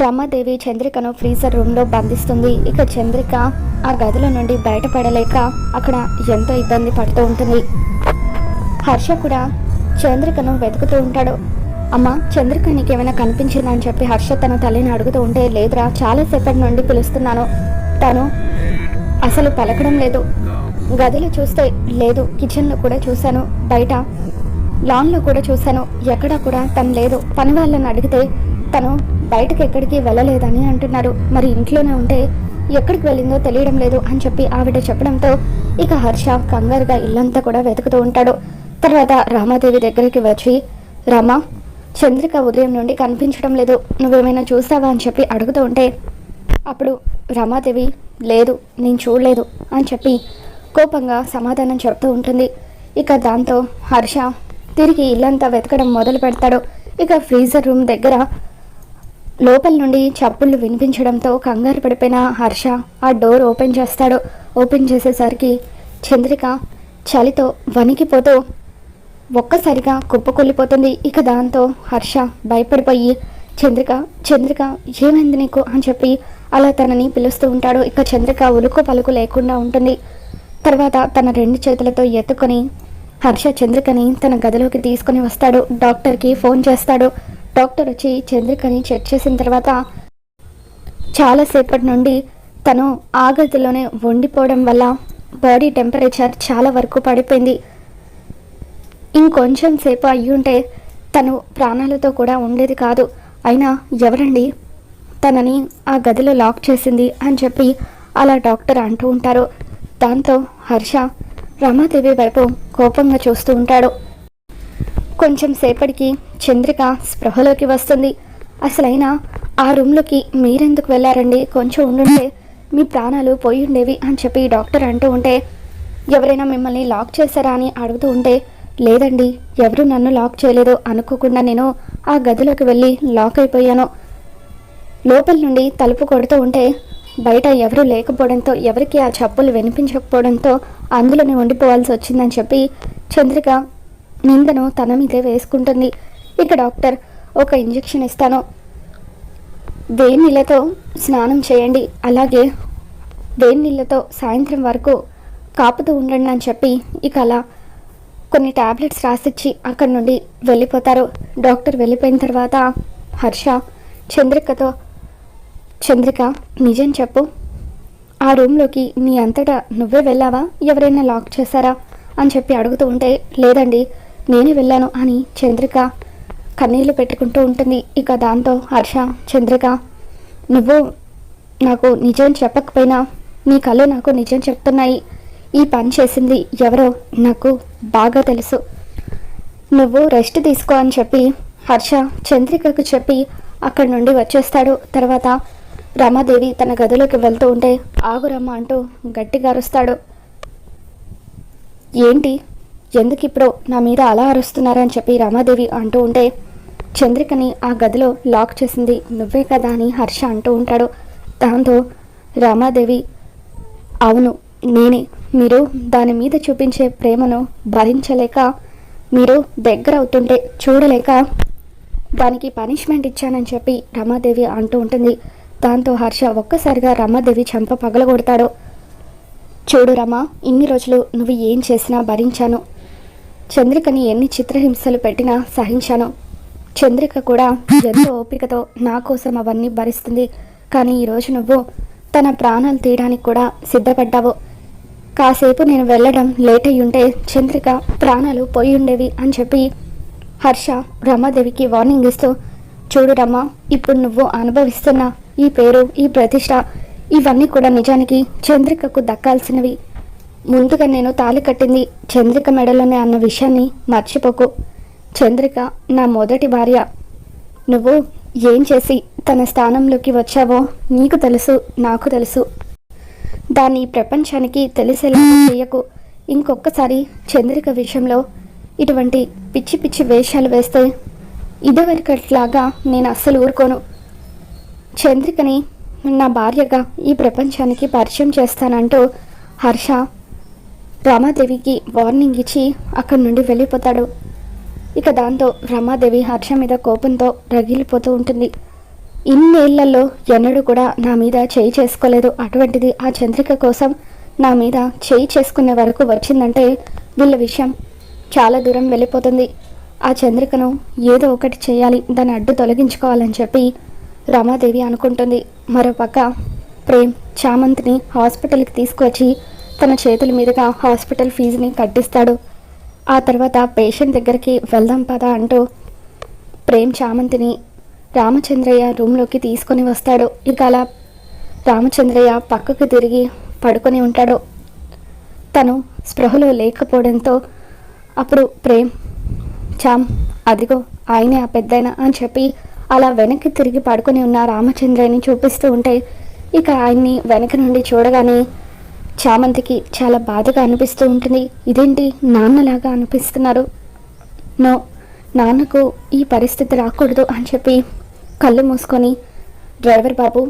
Ramadevi చంద్రికను freezer రూమ్లో బంధిస్తుంది. ఇక చంద్రిక ఆ గదిలో నుండి బయటపడలేక అక్కడ ఎంతో ఇబ్బంది పడుతూ ఉంటుంది. హర్ష కూడా చంద్రికను వెతుకుతూ ఉంటాడు. అమ్మ, చంద్రిక నీకేమైనా కనిపించిందా అని చెప్పి హర్ష తన తల్లిని అడుగుతూ ఉంటే, లేదురా, చాలాసేపటి నుండి పిలుస్తున్నాను, తను అసలు పలకడం లేదు. గదిలో చూస్తే లేదు, కిచెన్లో కూడా చూశాను, బయట లాన్లో కూడా చూశాను, ఎక్కడా కూడా తను లేదు. పని వాళ్ళని అడిగితే తను బయటకు ఎక్కడికి వెళ్ళలేదని అంటున్నారు. మరి ఇంట్లోనే ఉంటే ఎక్కడికి వెళ్ళిందో తెలియడం లేదు అని చెప్పి ఆవిడ చెప్పడంతో ఇక హర్ష కంగారుగా ఇల్లంతా కూడా వెతుకుతూ ఉంటాడు. తర్వాత రామాదేవి దగ్గరికి వచ్చి, రామా, చంద్రిక ఉదయం నుండి కనిపించడం లేదు, నువ్వేమైనా చూసావా అని చెప్పి అడుగుతూ ఉంటే అప్పుడు రమాదేవి, లేదు, నేను చూడలేదు అని చెప్పి కోపంగా సమాధానం చెప్తూ ఉంటుంది. ఇక దాంతో హర్ష తిరిగి ఇల్లంతా వెతకడం మొదలు పెడతాడు. ఇక ఫ్రీజర్ రూమ్ దగ్గర లోపల నుండి చప్పుళ్ళు వినిపించడంతో కంగారు పడిపోయిన హర్ష ఆ డోర్ ఓపెన్ చేస్తాడు. ఓపెన్ చేసేసరికి చంద్రిక చలితో వణికిపోతూ ఒక్కసారిగా కుప్పకొల్లిపోతుంది. ఇక దాంతో హర్ష భయపడిపోయి, చంద్రిక ఏమైంది నీకు అని చెప్పి అలా తనని పిలుస్తూ ఉంటాడు. ఇక చంద్రిక ఉలుకు పలుకు లేకుండా ఉంటుంది. తర్వాత తన 2 చేతులతో ఎత్తుకొని హర్ష చంద్రికని తన గదిలోకి తీసుకొని వస్తాడు. డాక్టర్కి ఫోన్ చేస్తాడు. డాక్టర్ వచ్చి చంద్రికని చెక్ చేసిన తర్వాత చాలాసేపటి నుండి తను ఆ గదిలోనే వండిపోవడం వల్ల బాడీ టెంపరేచర్ చాలా వరకు పడిపోయింది. ఇంకొంచెం సేపు అయ్యుంటే తను ప్రాణాలతో కూడా ఉండేది కాదు. అయినా ఎవరండి తనని ఆ గదిలో లాక్ చేసింది అని చెప్పి అలా డాక్టర్ అంటూ ఉంటారు. దాంతో హర్ష రమాదేవి వైపు కోపంగా చూస్తూ ఉంటాడు. కొంచెం సేపటికి చంద్రిక స్పృహలోకి వస్తుంది. అసలైనా ఆ రూమ్లోకి మీరెందుకు వెళ్ళారండి, కొంచెం ఉండుంటే మీ ప్రాణాలు పోయి ఉండేవి అని చెప్పి డాక్టర్ అంటూ ఉంటే, ఎవరైనా మిమ్మల్ని లాక్ చేశారా అని అడుగుతూ ఉంటే, లేదండి, ఎవరు నన్ను లాక్ చేయలేదు, అనుకోకుండా నేను ఆ గదిలోకి వెళ్ళి లాక్ అయిపోయాను. లోపల నుండి తలుపు కొడుతూ ఉంటే బయట ఎవరూ లేకపోవడంతో, ఎవరికి ఆ చప్పులు వినిపించకపోవడంతో అందులోనే ఉండిపోవాల్సి వచ్చిందని చెప్పి చంద్రిక నిందను తన మీదే వేసుకుంటుంది. ఇక డాక్టర్ ఒక ఇంజెక్షన్ ఇస్తాను, వేడి నీళ్ళతో స్నానం చేయండి, అలాగే వేడి నీళ్ళతో సాయంత్రం వరకు కాపుతూ ఉండండి అని చెప్పి ఇక అలా కొన్ని టాబ్లెట్స్ రాసిచ్చి అక్కడి నుండి వెళ్ళిపోతారు. డాక్టర్ వెళ్ళిపోయిన తర్వాత హర్ష చంద్రికతో, చంద్రిక, నిజం చెప్పు, ఆ రూమ్లోకి నీ అంతటా నువ్వే వెళ్ళావా, ఎవరైనా లాక్ చేశారా అని చెప్పి అడుగుతూ ఉంటే, లేదండి, నేనే వెళ్ళాను అని చంద్రిక కన్నీళ్లు పెట్టుకుంటూ ఉంటుంది. ఇక దాంతో హర్ష, చంద్రిక, నువ్వు నాకు నిజం చెప్పకపోయినా నీ కళ్ళు నాకు నిజం చెప్తున్నాయి. ఈ పని చేసింది ఎవరో నాకు బాగా తెలుసు. నువ్వు రెస్ట్ తీసుకో అని చెప్పి హర్ష చంద్రికకు చెప్పి అక్కడి నుండి వచ్చేస్తాడు. తర్వాత రమాదేవి తన గదిలోకి వెళ్తూ ఉంటే, ఆగురమ్మ అంటూ గట్టిగా అరుస్తాడు. ఏంటి, ఎందుకు ఇప్పుడు నా మీద అలా అరుస్తున్నారని చెప్పి రమాదేవి అంటూ ఉంటే, చంద్రికని ఆ గదిలో లాక్ చేసింది నువ్వే కదా అని హర్ష అంటూ ఉంటాడు. దాంతో రమాదేవి, అవును నేనే, మీరు దాని మీద చూపించే ప్రేమను భరించలేక, మీరు దగ్గర అవుతుంటే చూడలేక దానికి పనిష్మెంట్ ఇచ్చానని చెప్పి రమాదేవి అంటూ ఉంటుంది. దాంతో హర్ష ఒక్కసారిగా రమాదేవి చెంప పగలగొడతాడు. చూడు రమా, ఇన్ని రోజులు నువ్వు ఏం చేసినా భరించాను, చంద్రికని ఎన్ని చిత్రహింసలు పెట్టినా సహించాను. చంద్రిక కూడా ఎంతో ఓపికతో నా కోసం అవన్నీ భరిస్తుంది. కానీ ఈరోజు నువ్వు తన ప్రాణాలు తీయడానికి కూడా సిద్ధపడ్డావు. కాసేపు నేను వెళ్ళడం లేట్ అయ్యుంటే చంద్రిక ప్రాణాలు పోయి ఉండేవి అని చెప్పి హర్ష రమాదేవికి వార్నింగ్ ఇస్తూ, చూడు రమ్మ, ఇప్పుడు నువ్వు అనుభవిస్తున్న ఈ పేరు, ఈ ప్రతిష్ట, ఇవన్నీ కూడా నిజానికి చంద్రికకు దక్కాల్సినవి. ముందుగా నేను తాళి కట్టింది చంద్రిక మెడలోనే అన్న విషయాన్ని మర్చిపోకు. చంద్రిక నా మొదటి భార్య. నువ్వు ఏం చేసి తన స్థానంలోకి వచ్చావో నీకు తెలుసు, నాకు తెలుసు. దాన్ని ప్రపంచానికి తెలిసేలా చేయకు. ఇంకొకసారి చంద్రిక విషయంలో ఇటువంటి పిచ్చి పిచ్చి వేషాలు వేస్తే ఇదివరకట్లాగా నేను అస్సలు ఊరుకోను. చంద్రికని నా భార్యగా ఈ ప్రపంచానికి పరిచయం చేస్తానంటూ హర్ష రమాదేవికి వార్నింగ్ ఇచ్చి అక్కడి నుండి వెళ్ళిపోతాడు. ఇక దాంతో రమాదేవి హర్ష మీద కోపంతో రగిలిపోతూ ఉంటుంది. ఇన్నేళ్లలో ఎన్నడూ కూడా నా మీద చేయి చేసుకోలేదు. అటువంటిది ఆ చంద్రిక కోసం నా మీద చేయి చేసుకునే వరకు వచ్చిందంటే వీళ్ళ విషయం చాలా దూరం వెళ్ళిపోతుంది. ఆ చంద్రికను ఏదో ఒకటి చేయాలి, దాన్ని అడ్డు తొలగించుకోవాలని చెప్పి రమాదేవి అనుకుంటుంది. మరోపక్క ప్రేమ్ చామంతిని హాస్పిటల్కి తీసుకువచ్చి తన చేతుల మీదుగా హాస్పిటల్ ఫీజుని కట్టిస్తాడు. ఆ తర్వాత పేషెంట్ దగ్గరికి వెళ్దాం పదా అంటూ ప్రేమ్ చామంతిని రామచంద్రయ్య రూమ్లోకి తీసుకొని వస్తాడు. ఇక అలా రామచంద్రయ్య పక్కకు తిరిగి పడుకొని ఉంటాడు. తను స్పృహలో లేకపోవడంతో అప్పుడు ప్రేమ్ చామ్ అదిగో ఆయనే ఆ పెద్దయిన అని చెప్పి అలా వెనక్కి తిరిగి పడుకొని ఉన్న రామచంద్రయ్యని చూపిస్తూ ఉంటే ఇక ఆయన్ని వెనక నుండి చూడగానే చామంతికి చాలా బాధగా అనిపిస్తూ ఉంటుంది. ఇదేంటి నాన్నలాగా అనిపిస్తున్నారు, నో నాన్నకు ఈ పరిస్థితి రాకూడదు అని చెప్పి కళ్ళు మూసుకొని డ్రైవర్ బాబు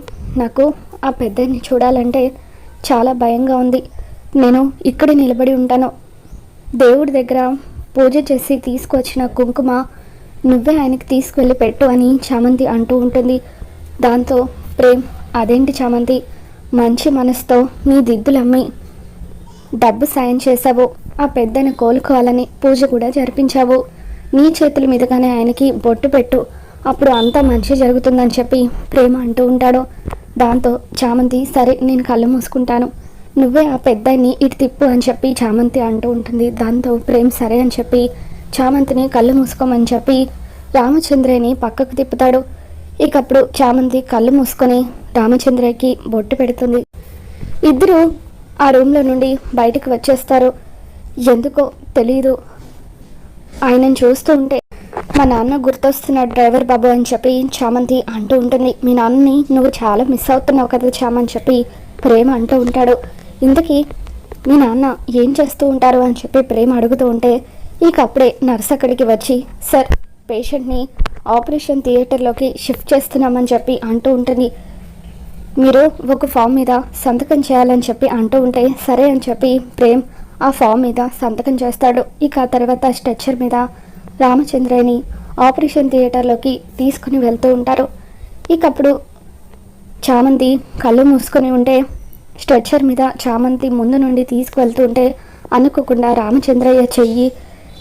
నాకు ఆ పెద్దని చూడాలంటే చాలా భయంగా ఉంది, నేను ఇక్కడ నిలబడి ఉంటాను, దేవుడి దగ్గర పూజ చేసి తీసుకువచ్చిన కుంకుమ నువ్వే ఆయనకి తీసుకువెళ్ళి పెట్టు అని చామంతి అంటూ ఉంటుంది. దాంతో ప్రేమ్ అదేంటి చామంతి, మంచి మనసుతో నీ దిద్దులమ్మి డబ్బు సాయం చేశావు, ఆ పెద్దను కోలుకోవాలని పూజ కూడా జరిపించావు, నీ చేతుల మీదుగానే ఆయనకి బొట్టు పెట్టు, అప్పుడు అంతా మంచి జరుగుతుందని చెప్పి ప్రేమ అంటూ ఉంటాడు. దాంతో చామంతి సరే నేను కళ్ళు మూసుకుంటాను, నువ్వే ఆ పెద్దని ఇటు తిప్పు అని చెప్పి చామంతి అంటూ ఉంటుంది. దాంతో ప్రేమ్ సరే అని చెప్పి చామంతిని కళ్ళు మూసుకోమని చెప్పి రామచంద్రయ్యని పక్కకు తిప్పుతాడు. ఇకప్పుడు చామంతి కళ్ళు మూసుకొని రామచంద్రయ్యకి బొట్టు పెడుతుంది. ఇద్దరు ఆ రూమ్లో నుండి బయటకు వచ్చేస్తారు. ఎందుకో తెలీదు ఆయనను చూస్తూ ఉంటే మా నాన్న గుర్తొస్తున్నాడు డ్రైవర్ బాబు అని చెప్పి చామంతి అంటూ ఉంటుంది. మీ నాన్నని నువ్వు చాలా మిస్ అవుతున్నావు కదా చామ్ అని చెప్పి ప్రేమ అంటూ ఉంటాడు. ఇంతకీ మీ నాన్న ఏం చేస్తూ ఉంటారు అని చెప్పి ప్రేమ అడుగుతూ ఉంటే ఇక అప్పుడే నర్స్ అక్కడికి వచ్చి సార్ పేషెంట్ని ఆపరేషన్ థియేటర్లోకి షిఫ్ట్ చేస్తున్నామని చెప్పి అంటూ ఉంటుంది. మీరు ఒక ఫామ్ మీద సంతకం చేయాలని చెప్పి అంటూ ఉంటే సరే అని చెప్పి ప్రేమ్ ఆ ఫామ్ మీద సంతకం చేస్తాడు. ఇక ఆ తర్వాత స్ట్రెచ్చర్ మీద రామచంద్రయ్యని ఆపరేషన్ థియేటర్లోకి తీసుకుని వెళ్తూ ఉంటారు. ఇకప్పుడు చామంతి కళ్ళు మూసుకొని ఉంటే స్ట్రెచ్చర్ మీద చామంతి ముందు నుండి తీసుకువెళ్తూ ఉంటే అనుకోకుండా రామచంద్రయ్య చెయ్యి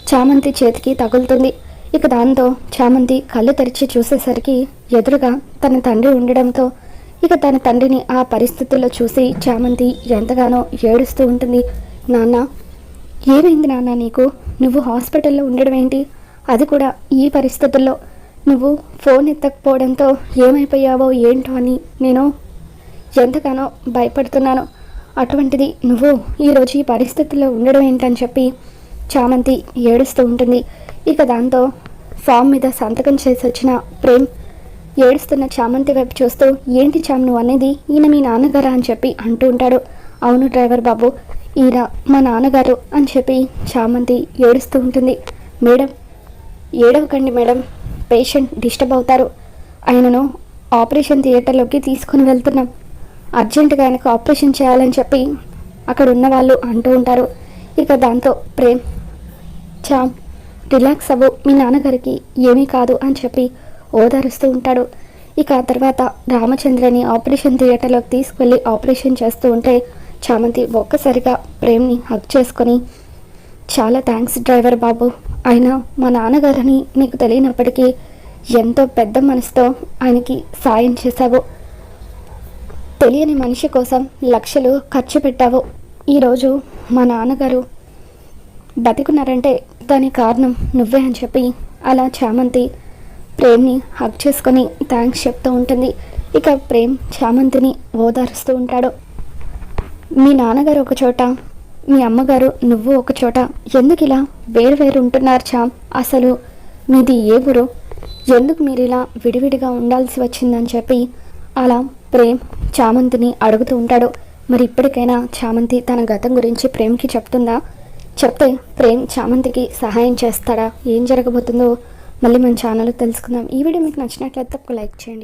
చామంతి చేతికి తగులుతుంది. ఇక దాంతో చామంతి కళ్ళు తెరిచి చూసేసరికి ఎదురుగా తన తండ్రి ఉండడంతో ఇక తన తండ్రిని ఆ పరిస్థితుల్లో చూసి చామంతి ఎంతగానో ఏడుస్తూ ఉంటుంది. నాన్న ఏమైంది నాన్న నీకు, నువ్వు హాస్పిటల్లో ఉండడం ఏంటి, అది కూడా ఈ పరిస్థితుల్లో, నువ్వు ఫోన్ ఎత్తకపోవడంతో ఏమైపోయావో ఏంటో అని నేను ఎంతగానో భయపడుతున్నాను, అటువంటిది నువ్వు ఈరోజు ఈ పరిస్థితుల్లో ఉండడం ఏంటని చెప్పి చామంతి ఏడుస్తూ ఉంటుంది. ఇక దాంతో ఫామ్ మీద సంతకం చేసి వచ్చిన ప్రేమ్ ఏడుస్తున్న చామంతి వైపు చూస్తూ ఏంటి చామ్ నువ్వు అనేది, ఈయన మీ నాన్నగారా అని చెప్పి అంటూ ఉంటాడు. అవును డ్రైవర్ బాబు, ఈయన మా నాన్నగారు అని చెప్పి చామంతి ఏడుస్తూ ఉంటుంది. మేడం ఏడవకండి మేడం, పేషెంట్ డిస్టర్బ్ అవుతారు, ఆయనను ఆపరేషన్ థియేటర్లోకి తీసుకుని వెళ్తున్నాం, అర్జెంటుగా ఆయనకు ఆపరేషన్ చేయాలని చెప్పి అక్కడ ఉన్న వాళ్ళు అంటూ ఉంటారు. ఇక దాంతో ప్రేమ్ చామ్ రిలాక్స్ అవ్వు, మీ నాన్నగారికి ఏమీ కాదు అని చెప్పి ఓదారుస్తూ ఉంటాడు. ఇక ఆ తర్వాత రామచంద్రని ఆపరేషన్ థియేటర్లోకి తీసుకెళ్ళి ఆపరేషన్ చేస్తూ ఉంటే చామంతి ఒక్కసారిగా ప్రేమ్ని హగ్ చేసుకొని చాలా థ్యాంక్స్ డ్రైవర్ బాబు, ఆయన మా నాన్నగారని నీకు తెలియనప్పటికీ ఎంతో పెద్ద మనసుతో ఆయనకి సాయం చేశావు, తెలియని మనిషి కోసం లక్షలు ఖర్చు పెట్టావు, ఈరోజు మా నాన్నగారు బతికున్నారంటే దానికి కారణం నువ్వే అని చెప్పి అలా చామంతి ప్రేమ్ని హగ్ చేసుకొని థ్యాంక్స్ చెప్తూ ఉంటుంది. ఇక ప్రేమ్ చామంతిని ఓదారుస్తూ ఉంటాడు. మీ నాన్నగారు ఒక చోట, మీ అమ్మగారు నువ్వు ఒక చోట, ఎందుకు ఇలా వేరు వేరు ఉంటున్నారు చామ్, అసలు మీది ఏ ఊరు, ఎందుకు మీరు ఇలా విడివిడిగా ఉండాల్సి వచ్చిందని చెప్పి అలా ప్రేమ్ చామంతిని అడుగుతూ ఉంటాడు. మరి ఇప్పటికైనా చామంతి తన గతం గురించి ప్రేమ్కి చెప్తుందా, చెప్తే ప్రేమ్ చామంతికి సహాయం చేస్తాడా, ఏం జరగబోతుందో మళ్ళీ మన ఛానల్లో తెలుసుకుందాం. ఈ వీడియో మీకు నచ్చినట్లయితే ఒక లైక్ చేయండి.